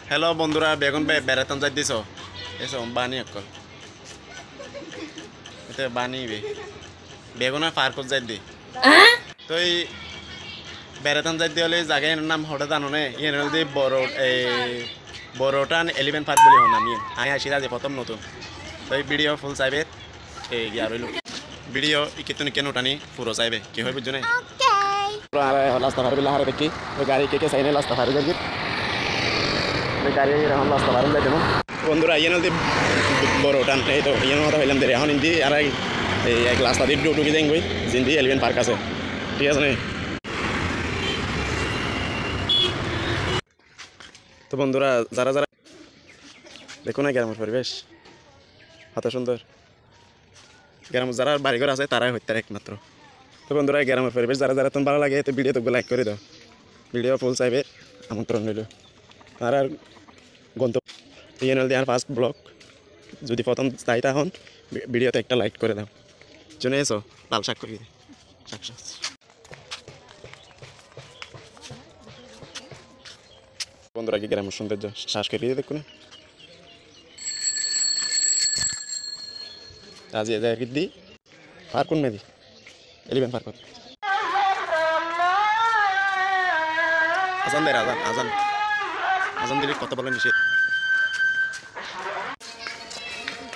Hello বন্ধুরা, বেগুন বেড়াতাম যাই দিছ এসো বানি অকল এতে বানি বেগুনা পার্কত যাই দি তো এই বেড়াতাম যাই দি হলে জায়গার নাম হঠাৎ জানো নে ইয়ে দি বড়টান এলিভেন্ট পার্ক বলে নাম ইয়ে আই আসি যে প্রথম নতুন তো এই ভিডিও ফুল চাইবে এই গিয়া রইল ভিডিও ইকেতুনি কেন টানি পুরো চাইবে কি হয় বুঝছো না রাস্তা পার বিলা হারে দেখি ওই গাড়ি কে চাইনে রাস্তা পার যাই গাড়ি এখন রাস্তা পার যাই দেবো বন্ধুরা ইয়ে নদী বড় টান এই তো ইয়ে মতো হইলাম দেরি এখন ইন্দি আর এই এক রাস্তা দিয়ে ঢুকি যাই গই জিন্দি এলিভেন্ট পার্ক আছে ঠিক আছে না তো বন্ধুরা যারা যারা দেখো না গ্রামের পরিবেশ কত সুন্দর গ্রাম যারা বাড়িঘর আছে তারাই হইতে একমাত্র তো বন্ধুরা গ্রামের পরিবেশ যারা যারা তোমার ভালো লাগে তো ভিডিও তো লাইক করে দাও ভিডিও ফুল চাইবে আমন্ত্রণ রইল আর আর গন্তব্য ইএনএল দিয়ে ফার্স্ট ব্লগ যদি প্রথম চাই তখন ভিডিওতে একটা লাইক করে দাও জন্য এসো লাল শাক করে শাক শাক বন্ধুরা কি গ্রামের সৌন্দর্য শ্বাস কেটে দেখো না আজ দি পার কোন মেদি এলিভেন্ট পার্ক আজান দেয় আজান আজান আজান দিলে কত বলে নিষেধ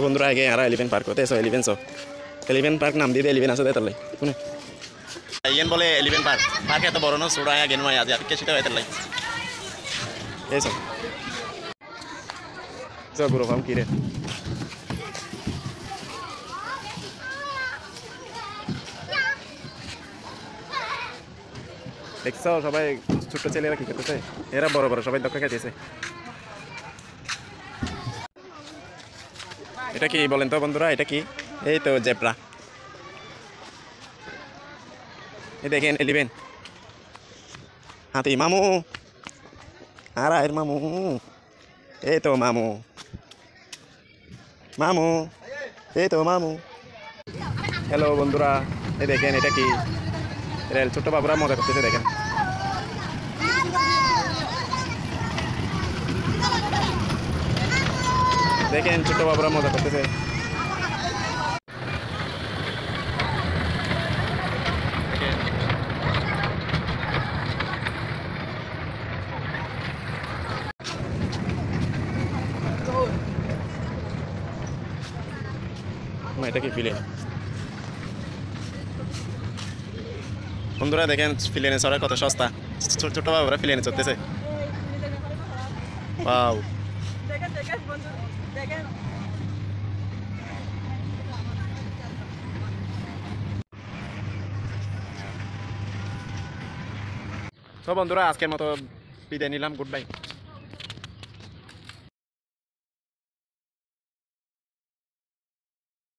বন্ধুরা আগে আর এলিভেন্ট পার্ক হতে এসো এলিভেন্ট পার্ক নাম দিয়ে এলিভেন্ট আছে তাহলে শুনে ইয়েন বলে এলিভেন্ট পার্ক পার্ক এত বড় না ছোড়া আগে নয় আজ আর কে সেটা হয়ে তাহলে এসো গুরু ফার্ম কি রে দেখছো সবাই ছোট্ট ছেলেরা কি করতেছে এরা বড় বড় সবাই দক্কা খাইতেছে এটা কি বলেন তো বন্ধুরা এটা কি এই তো জেব্রা এই দেখেন এলিভেন হাতি মামু আর আয়ের মামু এই তো মামু মামু এই তো মামু হ্যালো বন্ধুরা এই দেখেন এটা কি রেল ছোট্ট বাবুরা মজা করতেছে দেখেন দেখেন ছোট্ট বাবুরা মজা করতেছে এটা কি ফিলেন বন্ধুরা দেখেন ফিলেনে চড়া কত সস্তা ছোট ছোট বাবুরা ফিলেনে চড়তেছে ওয়াও তো বন্ধুরা আজকের মতো বিদায় নিলাম গুড বাই।